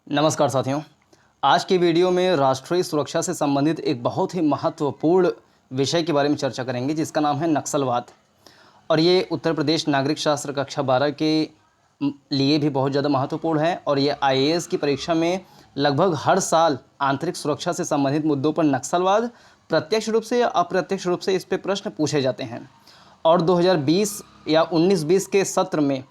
नमस्कार साथियों। आज की वीडियो में राष्ट्रीय सुरक्षा से संबंधित एक बहुत ही महत्वपूर्ण विषय के बारे में चर्चा करेंगे जिसका नाम है नक्सलवाद। और ये उत्तर प्रदेश नागरिक शास्त्र कक्षा 12 के लिए भी बहुत ज़्यादा महत्वपूर्ण है और ये आईएएस की परीक्षा में लगभग हर साल आंतरिक सुरक्षा से संबंधित मुद्दों पर नक्सलवाद प्रत्यक्ष रूप से या अप्रत्यक्ष रूप से इस पर प्रश्न पूछे जाते हैं। और 2020 या 19-20 के सत्र में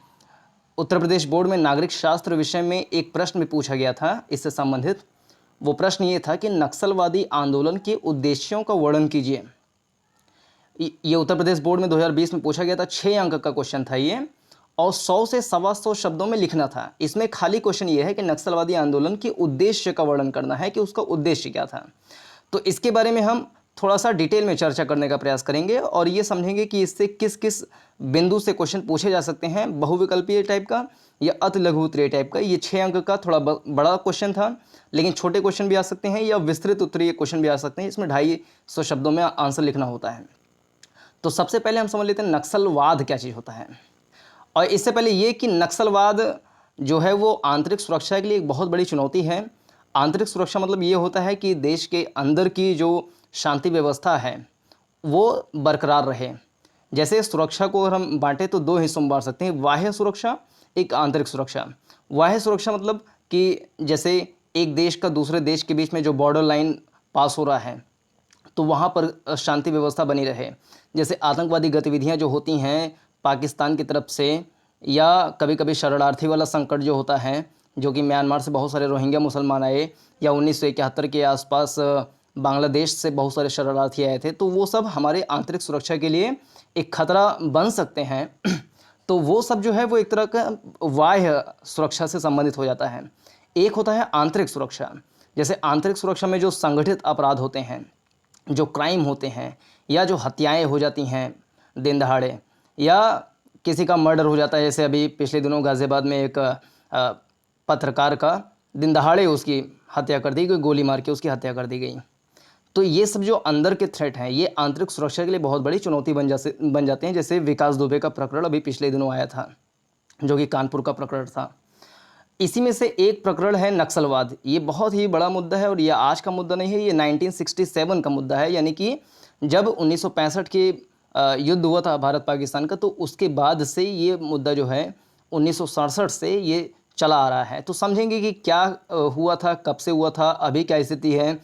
उत्तर प्रदेश बोर्ड में नागरिक शास्त्र विषय में एक प्रश्न भी पूछा गया था इससे संबंधित। वो प्रश्न ये था कि नक्सलवादी आंदोलन के उद्देश्यों का वर्णन कीजिए। ये उत्तर प्रदेश बोर्ड में 2020 में पूछा गया था। 6 अंक का क्वेश्चन था ये और 100 से 125 शब्दों में लिखना था। इसमें खाली क्वेश्चन ये है कि नक्सलवादी आंदोलन के उद्देश्य का वर्णन करना है कि उसका उद्देश्य क्या था। तो इसके बारे में हम थोड़ा सा डिटेल में चर्चा करने का प्रयास करेंगे और ये समझेंगे कि इससे किस किस बिंदु से क्वेश्चन पूछे जा सकते हैं, बहुविकल्पीय टाइप का या अति लघु उत्तरीय टाइप का। ये 6 अंक का थोड़ा बड़ा क्वेश्चन था, लेकिन छोटे क्वेश्चन भी आ सकते हैं या विस्तृत उत्तरीय क्वेश्चन भी आ सकते हैं। इसमें 250 शब्दों में आंसर लिखना होता है। तो सबसे पहले हम समझ लेते हैं नक्सलवाद क्या चीज़ होता है। और इससे पहले ये कि नक्सलवाद जो है वो आंतरिक सुरक्षा के लिए एक बहुत बड़ी चुनौती है। आंतरिक सुरक्षा मतलब ये होता है कि देश के अंदर की जो शांति व्यवस्था है वो बरकरार रहे। जैसे सुरक्षा को अगर हम बांटें तो 2 हिस्सों में बांट सकते हैं, बाह्य सुरक्षा, एक आंतरिक सुरक्षा। बाह्य सुरक्षा मतलब कि जैसे एक देश का दूसरे देश के बीच में जो बॉर्डर लाइन पास हो रहा है तो वहाँ पर शांति व्यवस्था बनी रहे। जैसे आतंकवादी गतिविधियाँ जो होती हैं पाकिस्तान की तरफ से, या कभी कभी शरणार्थी वाला संकट जो होता है, जो कि म्यांमार से बहुत सारे रोहिंग्या मुसलमान आए या 1971 के आसपास बांग्लादेश से बहुत सारे शरणार्थी आए थे, तो वो सब हमारे आंतरिक सुरक्षा के लिए एक खतरा बन सकते हैं। तो वो सब जो है वो एक तरह का बाह्य सुरक्षा से संबंधित हो जाता है। एक होता है आंतरिक सुरक्षा। जैसे आंतरिक सुरक्षा में जो संगठित अपराध होते हैं, जो क्राइम होते हैं, या जो हत्याएं हो जाती हैं दिन दहाड़े, या किसी का मर्डर हो जाता है। जैसे अभी पिछले दिनों गाज़ियाबाद में एक पत्रकार का दिन दहाड़े उसकी हत्या कर दी गई, गोली मार के उसकी हत्या कर दी गई। तो ये सब जो अंदर के थ्रेट हैं ये आंतरिक सुरक्षा के लिए बहुत बड़ी चुनौती बन जाते हैं। जैसे विकास दुबे का प्रकरण अभी पिछले दिनों आया था, जो कि कानपुर का प्रकरण था। इसी में से एक प्रकरण है नक्सलवाद। ये बहुत ही बड़ा मुद्दा है और ये आज का मुद्दा नहीं है, ये 1967 का मुद्दा है। यानी कि जब 1965 के युद्ध हुआ था भारत पाकिस्तान का, तो उसके बाद से ये मुद्दा जो है 1967 से ये चला आ रहा है। तो समझेंगे कि क्या हुआ था, कब से हुआ था, अभी क्या स्थिति है,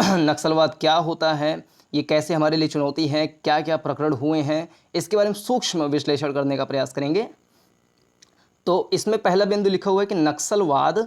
नक्सलवाद क्या होता है, ये कैसे हमारे लिए चुनौती है, क्या क्या प्रकरण हुए हैं, इसके बारे में सूक्ष्म विश्लेषण करने का प्रयास करेंगे। तो इसमें पहला बिंदु लिखा हुआ है कि नक्सलवाद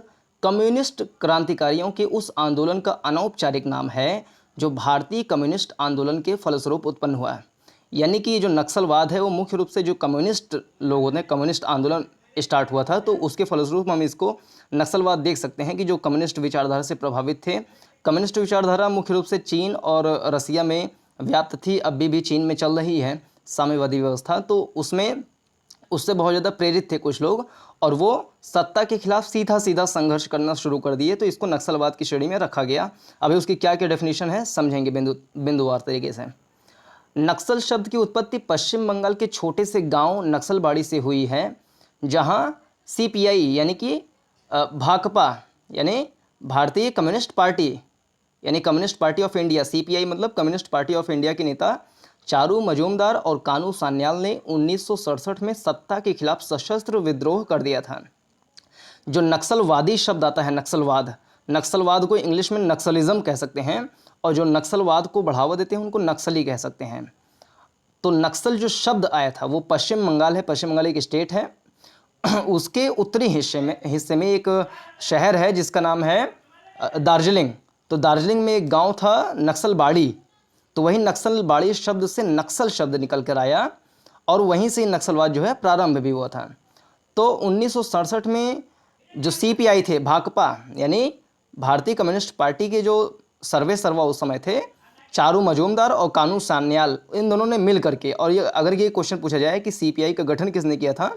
कम्युनिस्ट क्रांतिकारियों के उस आंदोलन का अनौपचारिक नाम है जो भारतीय कम्युनिस्ट आंदोलन के फलस्वरूप उत्पन्न हुआ है। यानी कि जो नक्सलवाद है वो मुख्य रूप से जो कम्युनिस्ट लोग होते हैं, कम्युनिस्ट आंदोलन स्टार्ट हुआ था तो उसके फलस्वरूप हम इसको नक्सलवाद देख सकते हैं कि जो कम्युनिस्ट विचारधारा से प्रभावित थे। कम्युनिस्ट विचारधारा मुख्य रूप से चीन और रसिया में व्याप्त थी, अभी भी चीन में चल रही है साम्यवादी व्यवस्था। तो उसमें उससे बहुत ज़्यादा प्रेरित थे कुछ लोग और वो सत्ता के खिलाफ सीधा सीधा संघर्ष करना शुरू कर दिए, तो इसको नक्सलवाद की श्रेणी में रखा गया। अभी उसकी क्या क्या डेफिनेशन है समझेंगे बिंदुवार तरीके से। नक्सल शब्द की उत्पत्ति पश्चिम बंगाल के छोटे से गांव नक्सलबाड़ी से हुई है, जहां सीपीआई यानी कि भाकपा यानी भारतीय कम्युनिस्ट पार्टी यानी communist party of India, CPI मतलब कम्युनिस्ट पार्टी ऑफ इंडिया के नेता चारू मजूमदार और कानू सान्याल ने 1967 में सत्ता के खिलाफ सशस्त्र विद्रोह कर दिया था। जो नक्सलवादी शब्द आता है, नक्सलवाद, नक्सलवाद को इंग्लिश में नक्सलिज्म कह सकते हैं और जो नक्सलवाद को बढ़ावा देते हैं उनको नक्सली कह सकते हैं। तो नक्सल जो शब्द आया था वो पश्चिम बंगाल है, पश्चिम बंगाल एक स्टेट है, उसके उत्तरी हिस्से में एक शहर है जिसका नाम है दार्जिलिंग। तो दार्जिलिंग में एक गांव था नक्सलबाड़ी, तो वही नक्सलबाड़ी शब्द से नक्सल शब्द निकल कर आया और वहीं से नक्सलवाद जो है प्रारंभ भी हुआ था। तो 1967 में जो सीपीआई थे, भाकपा यानी भारतीय कम्युनिस्ट पार्टी के जो सर्वे सर्वा उस समय थे, चारू मजूमदार और कानू सान्याल, इन दोनों ने मिल करके, और ये अगर ये क्वेश्चन पूछा जाए कि सीपीआई का गठन किसने किया था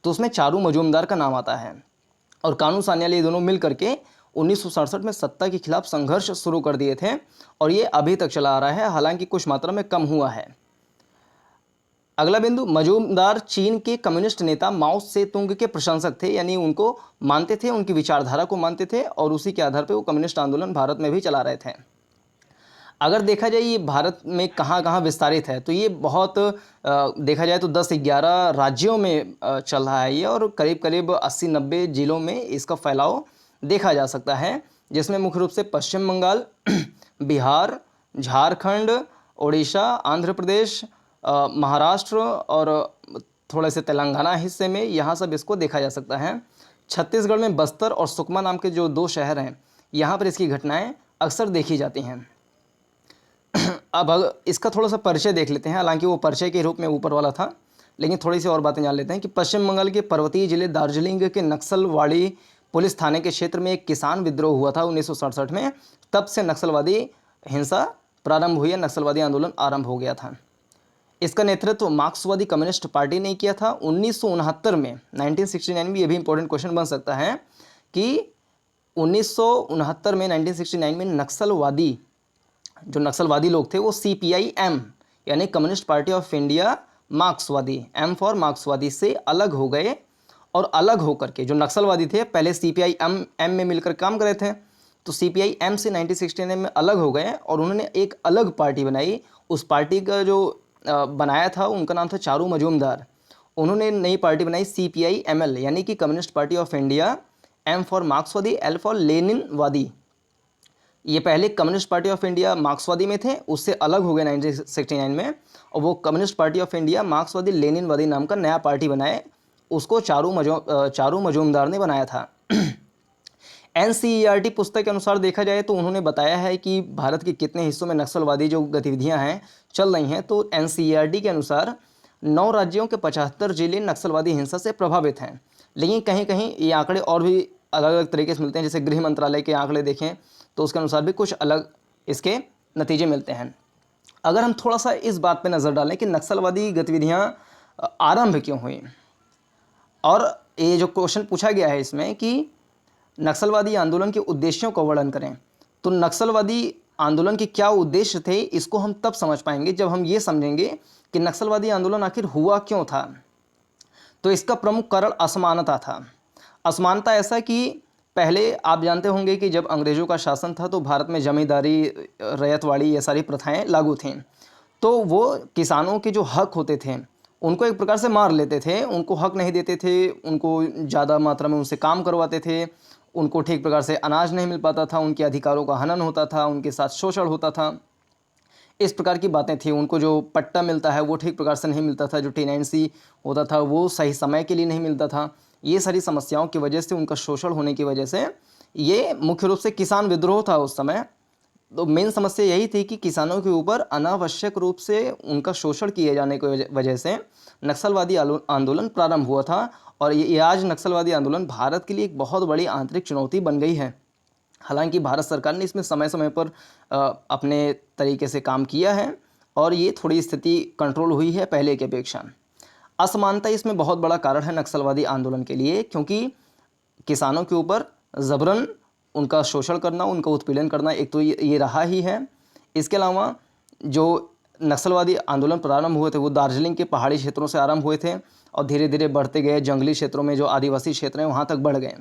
तो उसमें चारू मजूमदार का नाम आता है और कानू सान्याल, ये दोनों मिल करके 1967 में सत्ता के खिलाफ संघर्ष शुरू कर दिए थे और ये अभी तक चला आ रहा है, हालांकि कुछ मात्रा में कम हुआ है। अगला बिंदु, मजूमदार चीन के कम्युनिस्ट नेता माओ से तुंग के प्रशंसक थे, यानी उनको मानते थे, उनकी विचारधारा को मानते थे और उसी के आधार पर वो कम्युनिस्ट आंदोलन भारत में भी चला रहे थे। अगर देखा जाए ये भारत में कहाँ कहाँ विस्तारित है, तो ये बहुत देखा जाए तो 10-11 राज्यों में चल रहा है ये, और करीब करीब 80-90 जिलों में इसका फैलाव देखा जा सकता है, जिसमें मुख्य रूप से पश्चिम बंगाल, बिहार, झारखंड, उड़ीसा, आंध्र प्रदेश, महाराष्ट्र और थोड़े से तेलंगाना हिस्से में, यहाँ सब इसको देखा जा सकता है। छत्तीसगढ़ में बस्तर और सुकमा नाम के जो 2 शहर हैं, यहाँ पर इसकी घटनाएं अक्सर देखी जाती हैं। अब इसका थोड़ा सा परिचय देख लेते हैं, हालांकि वो परिचय के रूप में ऊपर वाला था, लेकिन थोड़ी सी और बातें जान लेते हैं कि पश्चिम बंगाल के पर्वतीय जिले दार्जिलिंग के नक्सलवाड़ी पुलिस थाने के क्षेत्र में एक किसान विद्रोह हुआ था 1967 में। तब से नक्सलवादी हिंसा प्रारंभ हुई है, नक्सलवादी आंदोलन आरंभ हो गया था। इसका नेतृत्व मार्क्सवादी कम्युनिस्ट पार्टी ने किया था। 1969 में 1969 में, ये भी इंपॉर्टेंट क्वेश्चन बन सकता है कि 1969 में 1969 में जो नक्सलवादी लोग थे वो CPIM यानी कम्युनिस्ट पार्टी ऑफ इंडिया मार्क्सवादी, M फॉर मार्क्सवादी से अलग हो गए, और अलग होकर के जो नक्सलवादी थे पहले CPIM में मिलकर काम कर रहे थे, तो CPIM से 1969 में अलग हो गए और उन्होंने एक अलग पार्टी बनाई। उस पार्टी का जो बनाया था उनका नाम था चारू मजूमदार। उन्होंने नई पार्टी बनाई CPIML यानी कि communist party of India, M for मार्क्सवादी, L फॉर लेनिनवादी। ये पहले कम्युनिस्ट पार्टी ऑफ इंडिया मार्क्सवादी में थे, उससे अलग हो गए 1969 में, और वो कम्युनिस्ट पार्टी ऑफ इंडिया मार्क्सवादी लेनिनवादी नाम का नया पार्टी बनाए। उसको चारू मजूमदार ने बनाया था। NCERT पुस्तक के अनुसार देखा जाए तो उन्होंने बताया है कि भारत के कितने हिस्सों में नक्सलवादी जो गतिविधियां हैं चल रही हैं, तो NCERT के अनुसार 9 राज्यों के 75 जिले नक्सलवादी हिंसा से प्रभावित हैं। लेकिन कहीं कहीं ये आंकड़े और भी अलग अलग तरीके से मिलते हैं, जैसे गृह मंत्रालय के आंकड़े देखें तो उसके अनुसार भी कुछ अलग इसके नतीजे मिलते हैं। अगर हम थोड़ा सा इस बात पे नज़र डालें कि नक्सलवादी गतिविधियां आरंभ क्यों हुई, और ये जो क्वेश्चन पूछा गया है इसमें कि नक्सलवादी आंदोलन के उद्देश्यों का वर्णन करें, तो नक्सलवादी आंदोलन के क्या उद्देश्य थे इसको हम तब समझ पाएंगे जब हम ये समझेंगे कि नक्सलवादी आंदोलन आखिर हुआ क्यों था। तो इसका प्रमुख कारण असमानता था। असमानता ऐसा कि पहले आप जानते होंगे कि जब अंग्रेज़ों का शासन था तो भारत में जमींदारी, रैयतवाड़ी, ये सारी प्रथाएं लागू थीं। तो वो किसानों के जो हक होते थे उनको एक प्रकार से मार लेते थे, उनको हक नहीं देते थे, उनको ज़्यादा मात्रा में उनसे काम करवाते थे, उनको ठीक प्रकार से अनाज नहीं मिल पाता था, उनके अधिकारों का हनन होता था, उनके साथ शोषण होता था, इस प्रकार की बातें थी। उनको जो पट्टा मिलता है वो ठीक प्रकार से नहीं मिलता था, जो T9C होता था वो सही समय के लिए नहीं मिलता था। ये सारी समस्याओं की वजह से, उनका शोषण होने की वजह से ये मुख्य रूप से किसान विद्रोह था उस समय। तो मेन समस्या यही थी कि किसानों के ऊपर अनावश्यक रूप से उनका शोषण किए जाने की वजह से नक्सलवादी आंदोलन प्रारंभ हुआ था, और ये आज नक्सलवादी आंदोलन भारत के लिए एक बहुत बड़ी आंतरिक चुनौती बन गई है। हालांकि भारत सरकार ने इसमें समय समय पर अपने तरीके से काम किया है और ये थोड़ी स्थिति कंट्रोल हुई है पहले की अपेक्षा। असमानता इसमें बहुत बड़ा कारण है नक्सलवादी आंदोलन के लिए, क्योंकि किसानों के ऊपर ज़बरन उनका शोषण करना, उनका उत्पीड़न करना एक तो ये रहा ही है। इसके अलावा जो नक्सलवादी आंदोलन प्रारंभ हुए थे वो दार्जिलिंग के पहाड़ी क्षेत्रों से आरंभ हुए थे और धीरे धीरे बढ़ते गए, जंगली क्षेत्रों में जो आदिवासी क्षेत्र हैं वहाँ तक बढ़ गए।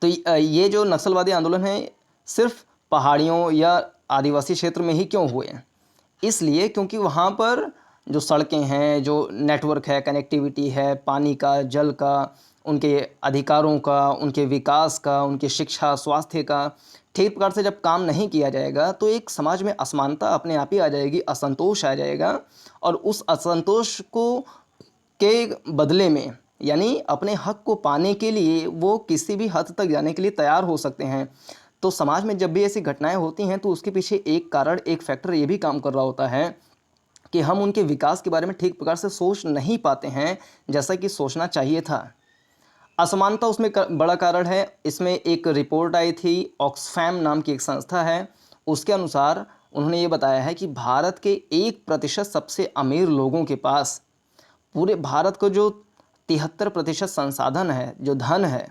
तो ये जो नक्सलवादी आंदोलन है सिर्फ पहाड़ियों या आदिवासी क्षेत्र में ही क्यों हुए, इसलिए क्योंकि वहाँ पर जो सड़कें हैं, जो नेटवर्क है, कनेक्टिविटी है, पानी का, जल का, उनके अधिकारों का, उनके विकास का, उनकी शिक्षा, स्वास्थ्य का ठीक प्रकार से जब काम नहीं किया जाएगा तो एक समाज में असमानता अपने आप ही आ जाएगी, असंतोष आ जाएगा, और उस असंतोष को के बदले में, यानी अपने हक को पाने के लिए वो किसी भी हद तक जाने के लिए तैयार हो सकते हैं। तो समाज में जब भी ऐसी घटनाएं होती हैं तो उसके पीछे एक कारण, एक फैक्टर ये भी काम कर रहा होता है कि हम उनके विकास के बारे में ठीक प्रकार से सोच नहीं पाते हैं जैसा कि सोचना चाहिए था। असमानता उसमें बड़ा कारण है। इसमें एक रिपोर्ट आई थी, ऑक्सफैम नाम की एक संस्था है, उसके अनुसार उन्होंने ये बताया है कि भारत के 1% सबसे अमीर लोगों के पास पूरे भारत को जो 73% संसाधन है, जो धन है,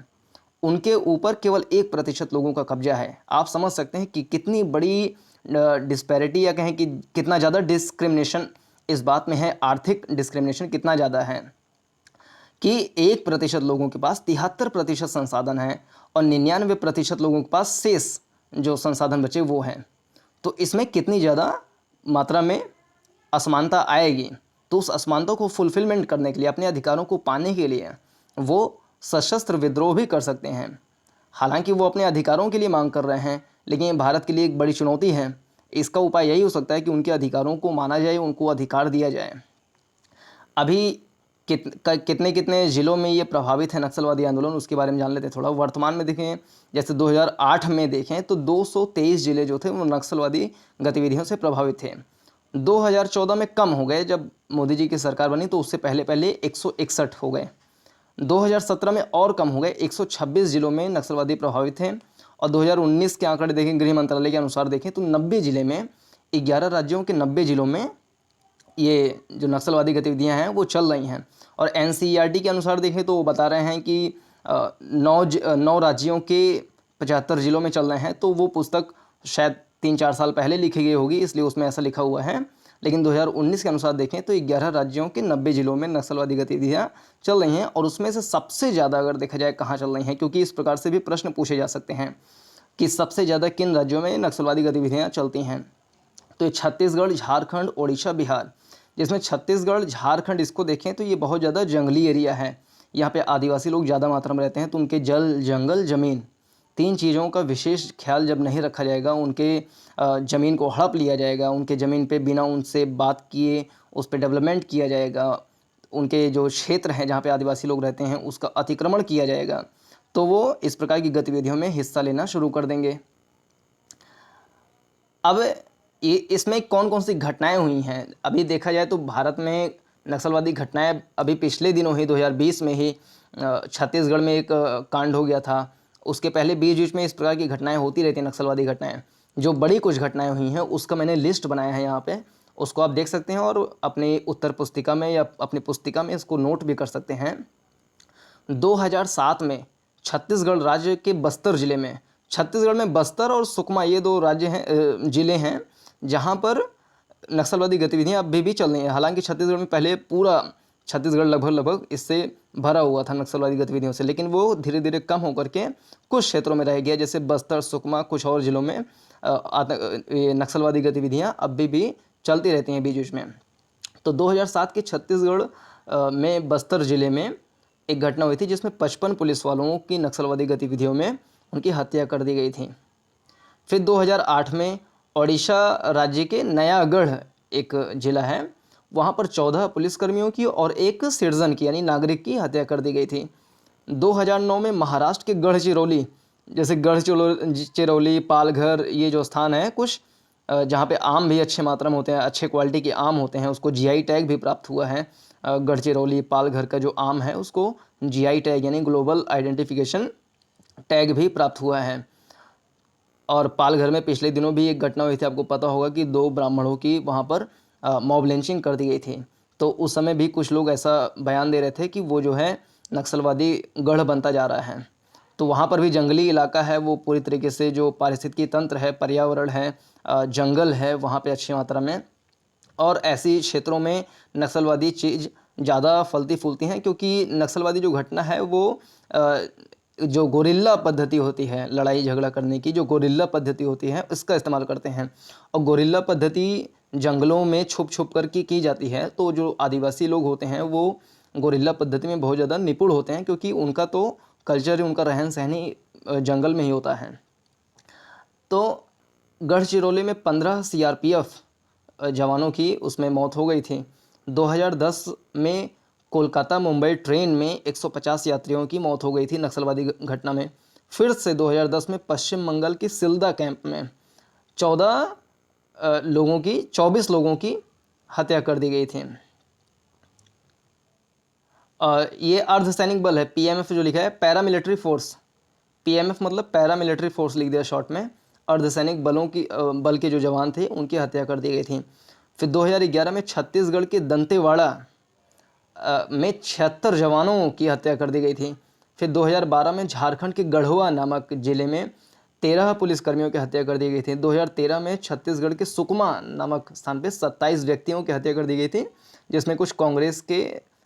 उनके ऊपर केवल 1% लोगों का कब्जा है। आप समझ सकते हैं कि कितनी बड़ी डिस्पैरिटी, या कहें कि कितना ज़्यादा डिस्क्रिमिनेशन इस बात में है आर्थिक डिस्क्रिमिनेशन कितना ज़्यादा है कि 1% लोगों के पास 73% संसाधन है और 99% लोगों के पास शेष जो संसाधन बचे वो हैं। तो इसमें कितनी ज़्यादा मात्रा में असमानता आएगी। तो उस असमानता को फुलफिलमेंट करने के लिए, अपने अधिकारों को पाने के लिए वो सशस्त्र विद्रोह भी कर सकते हैं। हालांकि वो अपने अधिकारों के लिए मांग कर रहे हैं, लेकिन ये भारत के लिए एक बड़ी चुनौती है। इसका उपाय यही हो सकता है कि उनके अधिकारों को माना जाए, उनको अधिकार दिया जाए। अभी कितने कितने ज़िलों में ये प्रभावित है नक्सलवादी आंदोलन, उसके बारे में जान लेते हैं थोड़ा। वर्तमान में देखें, जैसे 2008 में देखें तो 223 ज़िले जो थे वो नक्सलवादी गतिविधियों से प्रभावित थे। 2014 में कम हो गए, जब मोदी जी की सरकार बनी, तो उससे पहले 161 हो गए। 2017 में और कम हो गए, 126 ज़िलों में नक्सलवादी प्रभावित थे। और 2019 के आंकड़े देखें, गृह मंत्रालय के अनुसार देखें तो 90 ज़िले में, 11 राज्यों के 90 ज़िलों में ये जो नक्सलवादी गतिविधियां हैं वो चल रही हैं। और NCERT के अनुसार देखें तो वो बता रहे हैं कि 9 राज्यों के 75 ज़िलों में चल रहे हैं। तो वो पुस्तक शायद 3-4 साल पहले लिखी गई होगी, इसलिए उसमें ऐसा लिखा हुआ है। लेकिन 2019 के अनुसार देखें तो 11 राज्यों के 90 ज़िलों में नक्सलवादी गतिविधियाँ चल रही हैं। और उसमें से सबसे ज़्यादा अगर देखा जाए कहाँ चल रही हैं, क्योंकि इस प्रकार से भी प्रश्न पूछे जा सकते हैं कि सबसे ज़्यादा किन राज्यों में नक्सलवादी गतिविधियाँ चलती हैं। तो छत्तीसगढ़, झारखंड, ओडिशा, बिहार, जिसमें छत्तीसगढ़, झारखंड इसको देखें तो ये बहुत ज़्यादा जंगली एरिया है। यहाँ पे आदिवासी लोग ज़्यादा मात्रा में रहते हैं, तो उनके जल, जंगल, ज़मीन, 3 चीज़ों का विशेष ख्याल जब नहीं रखा जाएगा, उनके ज़मीन को हड़प लिया जाएगा, उनके ज़मीन पे बिना उनसे बात किए उस पर डेवलपमेंट किया जाएगा, उनके जो क्षेत्र हैं जहाँ पे आदिवासी लोग रहते हैं उसका अतिक्रमण किया जाएगा, तो वो इस प्रकार की गतिविधियों में हिस्सा लेना शुरू कर देंगे। अब ये इसमें कौन कौन सी घटनाएं हुई हैं, अभी देखा जाए तो भारत में नक्सलवादी घटनाएं अभी पिछले दिनों ही 2020 में ही छत्तीसगढ़ में एक कांड हो गया था। उसके पहले बीच बीच में इस प्रकार की घटनाएं होती रहती हैं, नक्सलवादी घटनाएं। जो बड़ी कुछ घटनाएं हुई हैं उसका मैंने लिस्ट बनाया है यहाँ पे, उसको आप देख सकते हैं और अपनी उत्तर पुस्तिका में या अपनी पुस्तिका में इसको नोट भी कर सकते हैं। 2007 में छत्तीसगढ़ राज्य के बस्तर ज़िले में, छत्तीसगढ़ में बस्तर और सुकमा ये 2 राज्य हैं, ज़िले हैं जहाँ पर नक्सलवादी गतिविधियाँ अभी भी चल रही हैं। हालांकि छत्तीसगढ़ में पहले पूरा छत्तीसगढ़ लगभग इससे भरा हुआ था नक्सलवादी गतिविधियों से, लेकिन वो धीरे धीरे कम होकर के कुछ क्षेत्रों में रह गया, जैसे बस्तर, सुकमा, कुछ और ज़िलों में नक्सलवादी गतिविधियाँ अभी भी चलती रहती हैं बीच बीच में। तो 2007 के छत्तीसगढ़ में बस्तर ज़िले में एक घटना हुई थी जिसमें 55 पुलिस वालों की नक्सलवादी गतिविधियों में उनकी हत्या कर दी गई थी। फिर 2008 में ओडिशा राज्य के नयागढ़ एक ज़िला है, वहाँ पर 14 पुलिसकर्मियों की और एक सिटीजन की यानी नागरिक की हत्या कर दी गई थी। 2009 में महाराष्ट्र के गढ़चिरौली, जैसे गढ़चिरौली, पालघर, ये जो स्थान है कुछ जहाँ पे आम भी अच्छे मात्रा में होते हैं, अच्छे क्वालिटी के आम होते हैं, उसको GI टैग भी प्राप्त हुआ है। गढ़चिरौली, पालघर का जो आम है उसको GI टैग यानी ग्लोबल आइडेंटिफिकेशन टैग भी प्राप्त हुआ है। और पालघर में पिछले दिनों भी एक घटना हुई थी, आपको पता होगा कि 2 ब्राह्मणों की वहाँ पर मॉब लिंचिंग कर दी गई थी। तो उस समय भी कुछ लोग ऐसा बयान दे रहे थे कि वो जो है नक्सलवादी गढ़ बनता जा रहा है। तो वहाँ पर भी जंगली इलाका है, वो पूरी तरीके से जो पारिस्थितिकी तंत्र है, पर्यावरण है, जंगल है वहाँ पे अच्छी मात्रा में। और ऐसी क्षेत्रों में नक्सलवादी चीज़ ज़्यादा फलती फूलती हैं, क्योंकि नक्सलवादी जो घटना है वो जो गोरिल्ला पद्धति होती है लड़ाई झगड़ा करने की, जो गोरिल्ला पद्धति होती है इसका इस्तेमाल करते हैं। और गोरिल्ला पद्धति जंगलों में छुप छुप कर की जाती है। तो जो आदिवासी लोग होते हैं वो गोरिल्ला पद्धति में बहुत ज़्यादा निपुण होते हैं, क्योंकि उनका तो कल्चर, उनका रहन सहन ही जंगल में ही होता है। तो गढ़चिरौली में 15 CRPF जवानों की उसमें मौत हो गई थी। 2010 में कोलकाता मुंबई ट्रेन में 150 यात्रियों की मौत हो गई थी नक्सलवादी घटना में। फिर से 2010 में पश्चिम बंगाल की सिल्दा कैंप में 24 लोगों की हत्या कर दी गई थी। ये अर्धसैनिक बल है, PMF जो लिखा है, पैरामिलिट्री फोर्स। PMF मतलब पैरामिलिट्री फोर्स लिख दिया शॉर्ट में। अर्धसैनिक बलों की बल के जो जवान थे उनकी हत्या कर दी गई थी। फिर 2011 में छत्तीसगढ़ के दंतेवाड़ा में 76 जवानों की हत्या कर दी गई थी। फिर 2012 में झारखंड के गढ़वा नामक ज़िले में 13 पुलिसकर्मियों की हत्या कर दी गई थी। 2013 में छत्तीसगढ़ के सुकमा नामक स्थान पे 27 व्यक्तियों की हत्या कर दी गई थी, जिसमें कुछ कांग्रेस के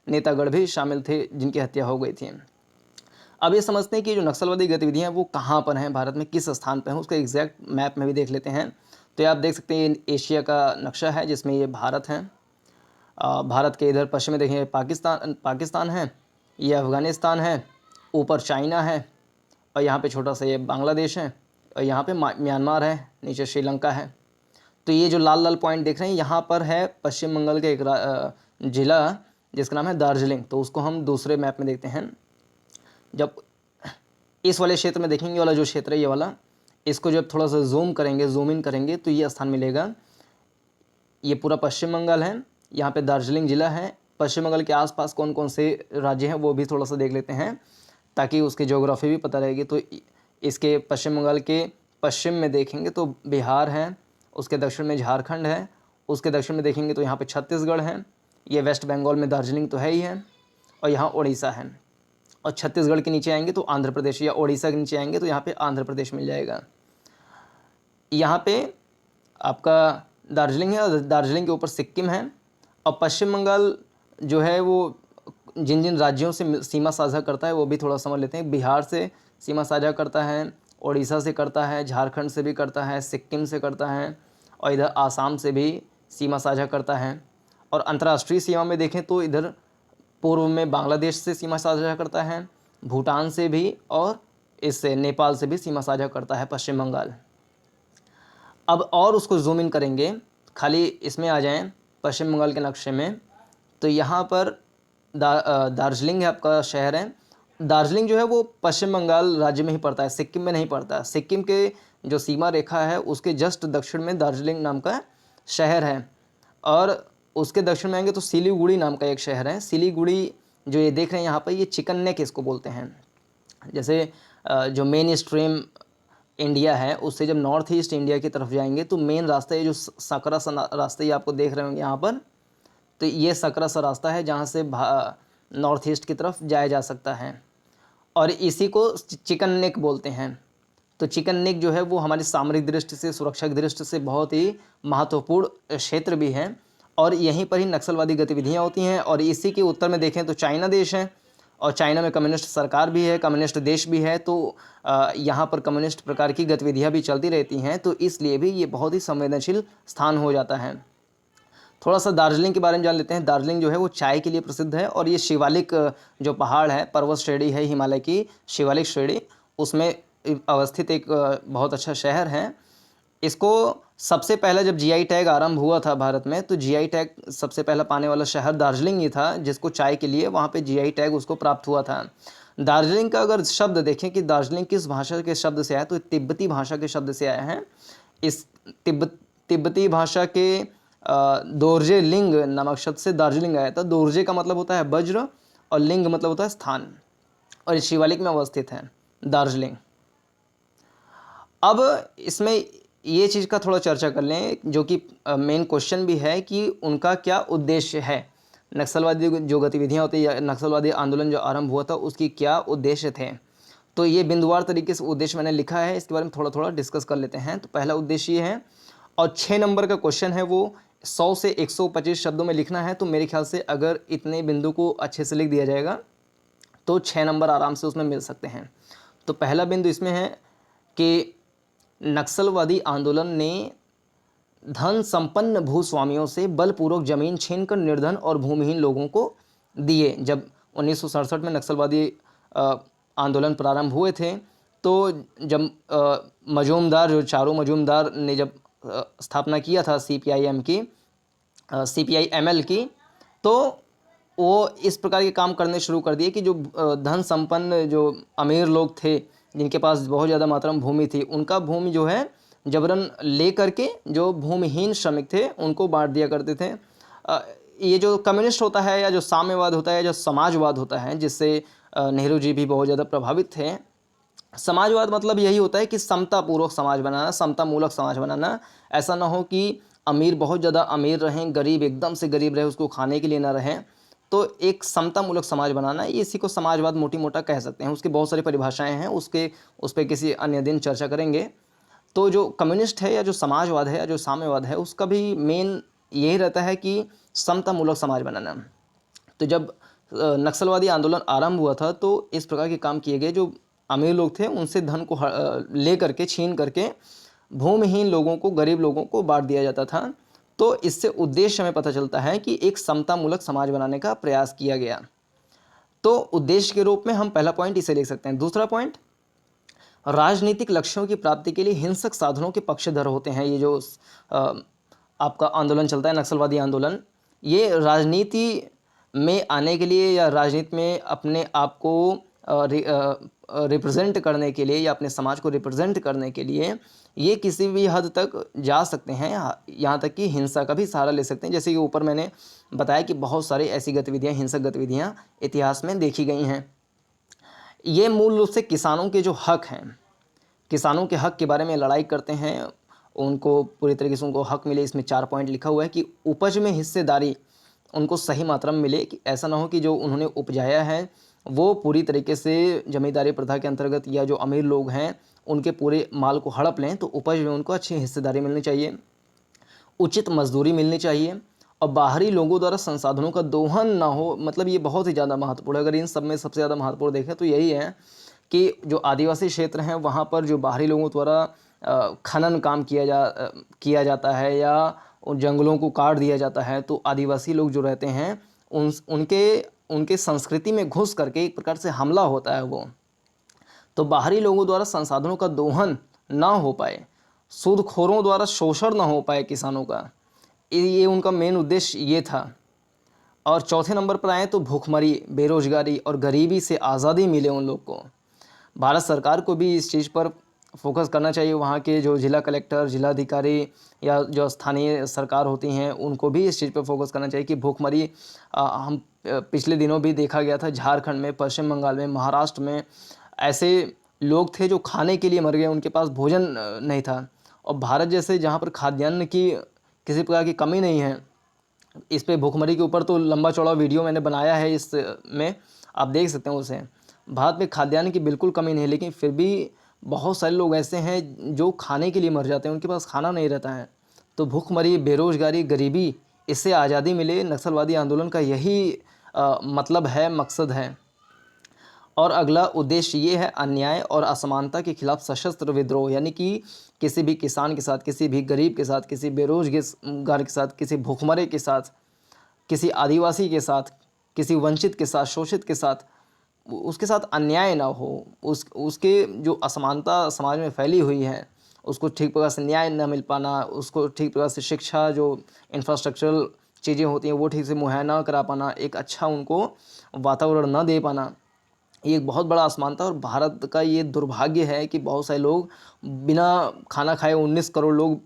नेतागण भी शामिल थे जिनकी हत्या हो गई थी। अब ये समझते हैं कि जो नक्सलवादी गतिविधियां वो कहाँ पर हैं, भारत में किस स्थान पर हैं, उसका एग्जैक्ट मैप में भी देख लेते हैं। तो ये आप देख सकते हैं, ये एशिया का नक्शा है जिसमें ये भारत है। भारत के इधर पश्चिम में देखें पाकिस्तान है, ये अफ़गानिस्तान है, ऊपर चाइना है, और यहाँ पे छोटा सा ये बांग्लादेश है, और यहाँ पे म्यांमार है, नीचे श्रीलंका है। तो ये जो लाल लाल पॉइंट देख रहे हैं, यहाँ पर है पश्चिम बंगाल के एक ज़िला जिसका नाम है दार्जिलिंग। तो उसको हम दूसरे मैप में देखते हैं। जब इस वाले क्षेत्र में देखेंगे, वाला जो क्षेत्र है ये वाला, इसको जब थोड़ा सा जूम इन करेंगे तो ये स्थान मिलेगा। ये पूरा पश्चिम बंगाल है, यहाँ पे दार्जिलिंग ज़िला है। पश्चिम बंगाल के आसपास कौन कौन से राज्य हैं वो भी थोड़ा सा देख लेते हैं, ताकि उसकी ज्योग्राफी भी पता रहेगी। तो इसके पश्चिम बंगाल के पश्चिम में देखेंगे तो बिहार है, उसके दक्षिण में झारखंड है, उसके दक्षिण में देखेंगे तो यहाँ पे छत्तीसगढ़ है, ये वेस्ट बंगाल में दार्जिलिंग तो है ही है, और यहाँ उड़ीसा है। और छत्तीसगढ़ के नीचे आएंगे तो आंध्र प्रदेश, या उड़ीसा के नीचे आएंगे तो यहाँ पे आंध्र प्रदेश मिल जाएगा। यहाँ पे आपका दार्जिलिंग है, और दार्जिलिंग के ऊपर सिक्किम है। और पश्चिम बंगाल जो है वो जिन जिन राज्यों से सीमा साझा करता है वो भी थोड़ा समझ लेते हैं। बिहार से सीमा साझा करता है, उड़ीसा से करता है, झारखंड से भी करता है, सिक्किम से करता है, और इधर आसाम से भी सीमा साझा करता है। और अंतर्राष्ट्रीय सीमा में देखें तो इधर पूर्व में बांग्लादेश से सीमा साझा करता है, भूटान से भी, और इससे नेपाल से भी सीमा साझा करता है पश्चिम बंगाल। अब और उसको जूम इन करेंगे, खाली इसमें आ जाएं पश्चिम बंगाल के नक्शे में, तो यहाँ पर दार्जिलिंग है आपका शहर है। दार्जिलिंग जो है वो पश्चिम बंगाल राज्य में ही पड़ता है, सिक्किम में नहीं पड़ता है। सिक्किम के जो सीमा रेखा है उसके जस्ट दक्षिण में दार्जिलिंग नाम का शहर है, और उसके दक्षिण में आएंगे तो सिलीगुड़ी नाम का एक शहर है। सिलीगुड़ी जो ये देख रहे हैं यहाँ पर, ये चिकन नेक इसको बोलते हैं। जैसे जो मेन स्ट्रीम इंडिया है उससे जब नॉर्थ ईस्ट इंडिया की तरफ जाएंगे तो मेन रास्ता ये जो सकरा सा रास्ता ये आपको देख रहे होंगे यहाँ पर, तो ये सकरा सा रास्ता है जहाँ से नॉर्थ ईस्ट की तरफ जाया जा सकता है, और इसी को चिकन नेक बोलते हैं। तो चिकन नेक जो है वो हमारी सामरिक दृष्टि से, सुरक्षा की दृष्टि से बहुत ही महत्वपूर्ण क्षेत्र भी है, और यहीं पर ही नक्सलवादी गतिविधियाँ होती हैं। और इसी के उत्तर में देखें तो चाइना देश है, और चाइना में कम्युनिस्ट सरकार भी है, कम्युनिस्ट देश भी है। तो यहाँ पर कम्युनिस्ट प्रकार की गतिविधियाँ भी चलती रहती हैं, तो इसलिए भी ये बहुत ही संवेदनशील स्थान हो जाता है। थोड़ा सा दार्जिलिंग के बारे में जान लेते हैं। दार्जिलिंग जो है वो चाय के लिए प्रसिद्ध है, और ये शिवालिक जो पहाड़ है, पर्वत श्रेणी है हिमालय की शिवालिक श्रेणी, उसमें अवस्थित एक बहुत अच्छा शहर है। इसको सबसे पहला जब जीआई टैग आरंभ हुआ था भारत में, तो जीआई टैग सबसे पहला पाने वाला शहर दार्जिलिंग ही था, जिसको चाय के लिए वहाँ पे जीआई टैग उसको प्राप्त हुआ था। दार्जिलिंग का अगर शब्द देखें कि दार्जिलिंग किस भाषा के शब्द से आया, तो तिब्बती भाषा के शब्द से आया है। इस तिब्बती भाषा के दोर्जे लिंग नामक शब्द से दार्जिलिंग आया था। दोर्जे का मतलब होता है वज्र, और लिंग मतलब होता है स्थान, और इस शिवालिक में अवस्थित है दार्जिलिंग। अब इसमें ये चीज़ का थोड़ा चर्चा कर लें, जो कि मेन क्वेश्चन भी है कि उनका क्या उद्देश्य है। नक्सलवादी जो गतिविधियाँ होती है, नक्सलवादी आंदोलन जो आरंभ हुआ था उसकी क्या उद्देश्य थे, तो ये बिंदुवार तरीके से उद्देश्य मैंने लिखा है, इसके बारे में थोड़ा थोड़ा डिस्कस कर लेते हैं। तो पहला उद्देश्य ये है, और 6 नंबर का क्वेश्चन है, वो 100 से 125 शब्दों में लिखना है। तो मेरे ख्याल से अगर इतने बिंदु को अच्छे से लिख दिया जाएगा तो 6 नंबर आराम से उसमें मिल सकते हैं। तो पहला बिंदु इसमें है कि नक्सलवादी आंदोलन ने धन संपन्न भूस्वामियों से बलपूर्वक जमीन छीनकर निर्धन और भूमिहीन लोगों को दिए। जब 1967 में नक्सलवादी आंदोलन प्रारंभ हुए थे, तो जब मजूमदार जो चारों मजूमदार ने जब स्थापना किया था सीपीआईएम की, सीपीआईएमएल की, तो वो इस प्रकार के काम करने शुरू कर दिए कि जो धन संपन्न जो अमीर लोग थे, जिनके पास बहुत ज़्यादा मात्रा में भूमि थी, उनका भूमि जो है जबरन ले करके जो भूमिहीन श्रमिक थे उनको बांट दिया करते थे। ये जो कम्युनिस्ट होता है, या जो साम्यवाद होता है, जो समाजवाद होता है, जिससे नेहरू जी भी बहुत ज़्यादा प्रभावित थे। समाजवाद मतलब यही होता है कि समतापूर्वक समाज बनाना, समतामूलक समाज बनाना। ऐसा ना हो कि अमीर बहुत ज़्यादा अमीर रहें, गरीब एकदम से गरीब रहे, उसको खाने के लिए ना रहें। तो एक समतामूलक समाज बनाना, ये इसी को समाजवाद मोटी मोटा कह सकते हैं। उसकी बहुत सारी परिभाषाएं हैं, उस पर किसी अन्य दिन चर्चा करेंगे। तो जो कम्युनिस्ट है या जो समाजवाद है या जो साम्यवाद है, उसका भी मेन यही रहता है कि समतामूलक समाज बनाना। तो जब नक्सलवादी आंदोलन आरंभ हुआ था तो इस प्रकार के काम किए गए। जो अमीर लोग थे उनसे धन को ले करके, छीन करके भूमिहीन लोगों को, गरीब लोगों को बांट दिया जाता था। तो इससे उद्देश्य हमें पता चलता है कि एक समतामूलक समाज बनाने का प्रयास किया गया। तो उद्देश्य के रूप में हम पहला पॉइंट इसे लिख सकते हैं। दूसरा पॉइंट, राजनीतिक लक्ष्यों की प्राप्ति के लिए हिंसक साधनों के पक्षधर होते हैं। ये जो आपका आंदोलन चलता है, नक्सलवादी आंदोलन, ये राजनीति में आने के लिए या राजनीति में अपने आप को रिप्रेजेंट करने के लिए या अपने समाज को रिप्रेजेंट करने के लिए ये किसी भी हद तक जा सकते हैं, यहाँ तक कि हिंसा का भी सहारा ले सकते हैं। जैसे कि ऊपर मैंने बताया कि बहुत सारी ऐसी गतिविधियाँ, हिंसक गतिविधियाँ इतिहास में देखी गई हैं। ये मूल रूप से किसानों के जो हक हैं, किसानों के हक के बारे में लड़ाई करते हैं, उनको पूरी तरीके से उनको हक मिले। इसमें 4 पॉइंट लिखा हुआ है कि उपज में हिस्सेदारी उनको सही मात्रा में मिले, कि ऐसा ना हो कि जो उन्होंने उपजाया है वो पूरी तरीके से जमींदारी प्रथा के अंतर्गत या जो अमीर लोग हैं उनके पूरे माल को हड़प लें। तो उपज में उनको अच्छी हिस्सेदारी मिलनी चाहिए, उचित मजदूरी मिलनी चाहिए, और बाहरी लोगों द्वारा संसाधनों का दोहन ना हो। मतलब ये बहुत ही ज़्यादा महत्वपूर्ण है। अगर इन सब में सबसे ज़्यादा महत्वपूर्ण देखें तो यही है कि जो आदिवासी क्षेत्र हैं वहाँ पर जो बाहरी लोगों द्वारा खनन काम किया जाता है या उन जंगलों को काट दिया जाता है, तो आदिवासी लोग जो रहते हैं उनके संस्कृति में घुस करके एक प्रकार से हमला होता है वो। तो बाहरी लोगों द्वारा संसाधनों का दोहन ना हो पाए, सूदखोरों द्वारा शोषण ना हो पाए किसानों का, ये उनका मेन उद्देश्य ये था। और चौथे नंबर पर आए तो भूखमरी, बेरोजगारी और गरीबी से आज़ादी मिले उन लोग को। भारत सरकार को भी इस चीज़ पर फोकस करना चाहिए। वहाँ के जो जिला कलेक्टर, जिलाधिकारी या जो स्थानीय सरकार होती हैं उनको भी इस चीज़ पर फोकस करना चाहिए कि भूखमरी, हम पिछले दिनों भी देखा गया था झारखंड में, पश्चिम बंगाल में, महाराष्ट्र में ऐसे लोग थे जो खाने के लिए मर गए, उनके पास भोजन नहीं था। और भारत जैसे जहाँ पर खाद्यान्न की किसी प्रकार की कमी नहीं है, इस पे भूखमरी के ऊपर तो लंबा चौड़ा वीडियो मैंने बनाया है, इस में आप देख सकते हैं उसे। भारत में खाद्यान्न की बिल्कुल कमी नहीं है, लेकिन फिर भी बहुत सारे लोग ऐसे हैं जो खाने के लिए मर जाते हैं, उनके पास खाना नहीं रहता है। तो भूखमरी, बेरोजगारी, गरीबी, इससे आज़ादी मिले, नक्सलवादी आंदोलन का यही मतलब है, मकसद है। और अगला उद्देश्य ये है अन्याय और असमानता के खिलाफ सशस्त्र विद्रोह, यानी कि किसी भी किसान के साथ, किसी भी गरीब के साथ, किसी बेरोजगार के साथ, किसी भूखमरे के साथ, किसी आदिवासी के साथ, किसी वंचित के साथ, शोषित के साथ, उसके साथ अन्याय ना हो। उसके जो असमानता समाज में फैली हुई है उसको ठीक प्रकार से न्याय न मिल पाना, उसको ठीक प्रकार से शिक्षा, जो इंफ्रास्ट्रक्चरल चीज़ें होती हैं वो ठीक से मुहैया ना करा पाना, एक अच्छा उनको वातावरण न दे पाना, ये एक बहुत बड़ा असमानता। और भारत का ये दुर्भाग्य है कि बहुत सारे लोग बिना खाना खाए 19 करोड़ लोग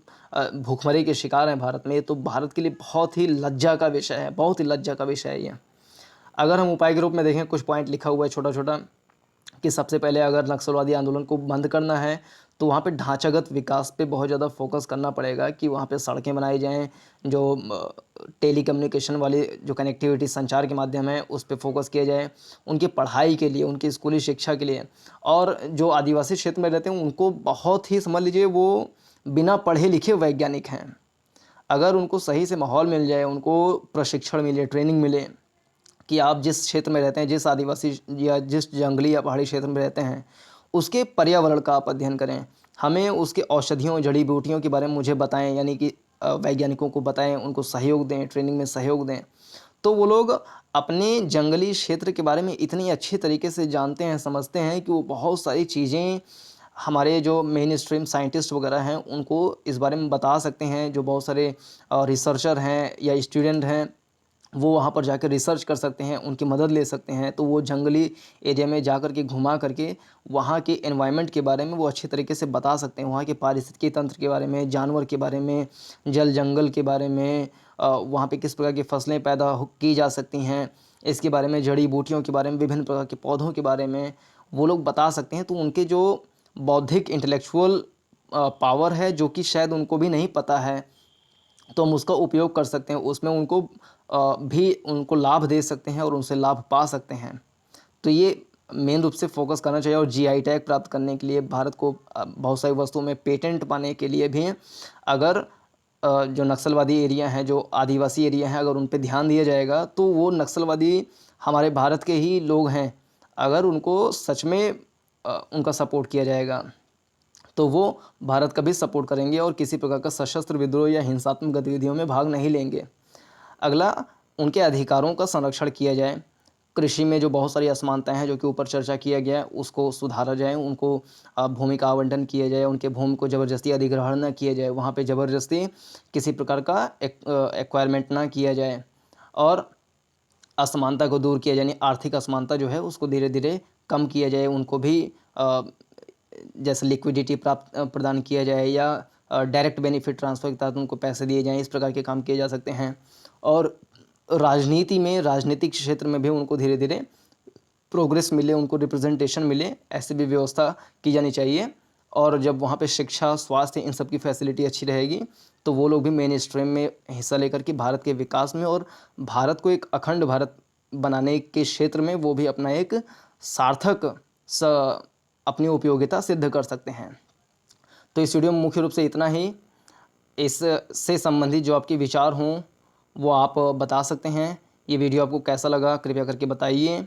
भूखमरी के शिकार हैं भारत में। तो भारत के लिए बहुत ही लज्जा का विषय है, बहुत ही लज्जा का विषय है ये। अगर हम उपाय के रूप में देखें, कुछ पॉइंट लिखा हुआ है छोटा छोटा, कि सबसे पहले अगर नक्सलवादी आंदोलन को बंद करना है तो वहाँ पे ढांचागत विकास पे बहुत ज़्यादा फोकस करना पड़ेगा, कि वहाँ पे सड़कें बनाई जाएं, जो टेली कम्युनिकेशन वाली जो कनेक्टिविटी, संचार के माध्यम है, उस पर फोकस किया जाए, उनकी पढ़ाई के लिए, उनकी स्कूली शिक्षा के लिए। और जो आदिवासी क्षेत्र में रहते हैं उनको बहुत ही, समझ लीजिए, वो बिना पढ़े लिखे वैज्ञानिक हैं। अगर उनको सही से माहौल मिल जाए, उनको प्रशिक्षण मिले, ट्रेनिंग मिले, कि आप जिस क्षेत्र में रहते हैं, जिस आदिवासी या जिस जंगली या पहाड़ी क्षेत्र में रहते हैं, उसके पर्यावरण का आप अध्ययन करें, हमें उसके औषधियों, जड़ी बूटियों के बारे में मुझे बताएं, यानी कि वैज्ञानिकों को बताएं, उनको सहयोग दें, ट्रेनिंग में सहयोग दें। तो वो लोग अपने जंगली क्षेत्र के बारे में इतनी अच्छी तरीके से जानते हैं, समझते हैं, कि वो बहुत सारी चीज़ें हमारे जो मेन स्ट्रीम साइंटिस्ट वगैरह हैं उनको इस बारे में बता सकते हैं। जो बहुत सारे रिसर्चर हैं या स्टूडेंट हैं, वो वहाँ पर जाकर रिसर्च कर सकते हैं, उनकी मदद ले सकते हैं। तो वो जंगली एरिया में जाकर के, घुमा करके वहाँ के एनवायरनमेंट के बारे में वो अच्छी तरीके से बता सकते हैं, वहाँ के पारिस्थितिकी तंत्र के बारे में, जानवर के बारे में, जल जंगल के बारे में, वहाँ पे किस प्रकार की फसलें पैदा की जा सकती हैं, इसके बारे में, जड़ी बूटियों के बारे में, विभिन्न प्रकार के पौधों के बारे में वो लोग बता सकते हैं। तो उनके जो बौद्धिक इंटेलेक्चुअल पावर है, जो कि शायद उनको भी नहीं पता है, तो हम उसका उपयोग कर सकते हैं। उसमें उनको भी उनको लाभ दे सकते हैं और उनसे लाभ पा सकते हैं। तो ये मेन रूप से फोकस करना चाहिए। और जीआई टैग प्राप्त करने के लिए भारत को बहुत सारी वस्तुओं में पेटेंट पाने के लिए भी अगर जो नक्सलवादी एरिया हैं, जो आदिवासी एरिया हैं, अगर उन पे ध्यान दिया जाएगा तो वो नक्सलवादी हमारे भारत के ही लोग हैं। अगर उनको सच में उनका सपोर्ट किया जाएगा तो वो भारत का भी सपोर्ट करेंगे और किसी प्रकार का सशस्त्र विद्रोह या हिंसात्मक गतिविधियों में भाग नहीं लेंगे। अगला, उनके अधिकारों का संरक्षण किया जाए। कृषि में जो बहुत सारी असमानताएं हैं जो कि ऊपर चर्चा किया गया है उसको सुधारा जाए, उनको भूमि का आवंटन किया जाए, उनके भूमि को ज़बरदस्ती अधिग्रहण न किया जाए, वहाँ पे ज़बरदस्ती किसी प्रकार का एक्वायरमेंट ना किया जाए और असमानता को दूर किया जाए, यानी आर्थिक असमानता जो है उसको धीरे धीरे कम किया जाए। उनको भी जैसे लिक्विडिटी प्रदान किया जाए या डायरेक्ट बेनिफिट ट्रांसफ़र के तहत उनको पैसे दिए जाएँ, इस प्रकार के काम किए जा सकते हैं। और राजनीति में, राजनीतिक क्षेत्र में भी उनको धीरे धीरे प्रोग्रेस मिले, उनको रिप्रेजेंटेशन मिले, ऐसी भी व्यवस्था की जानी चाहिए। और जब वहाँ पे शिक्षा, स्वास्थ्य, इन सब की फैसिलिटी अच्छी रहेगी तो वो लोग भी मेन स्ट्रीम में हिस्सा लेकर के भारत के विकास में और भारत को एक अखंड भारत बनाने के क्षेत्र में वो भी अपना एक सार्थक अपनी उपयोगिता सिद्ध कर सकते हैं। तो इस वीडियो में मुख्य रूप से इतना ही। इससे संबंधित जो आपके विचार हों वो आप बता सकते हैं। ये वीडियो आपको कैसा लगा कृपया करके बताइए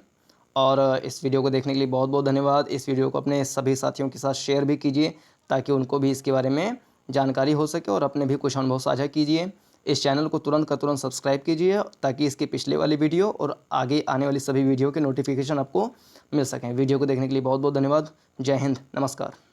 और इस वीडियो को देखने के लिए बहुत बहुत धन्यवाद। इस वीडियो को अपने सभी साथियों के साथ शेयर भी कीजिए ताकि उनको भी इसके बारे में जानकारी हो सके और अपने भी कुछ अनुभव साझा कीजिए। इस चैनल को तुरंत का तुरंत सब्सक्राइब कीजिए ताकि इसके पिछले वाली वीडियो और आगे आने वाली सभी वीडियो के नोटिफिकेशन आपको मिल सकें। वीडियो को देखने के लिए बहुत बहुत धन्यवाद। जय हिंद, नमस्कार।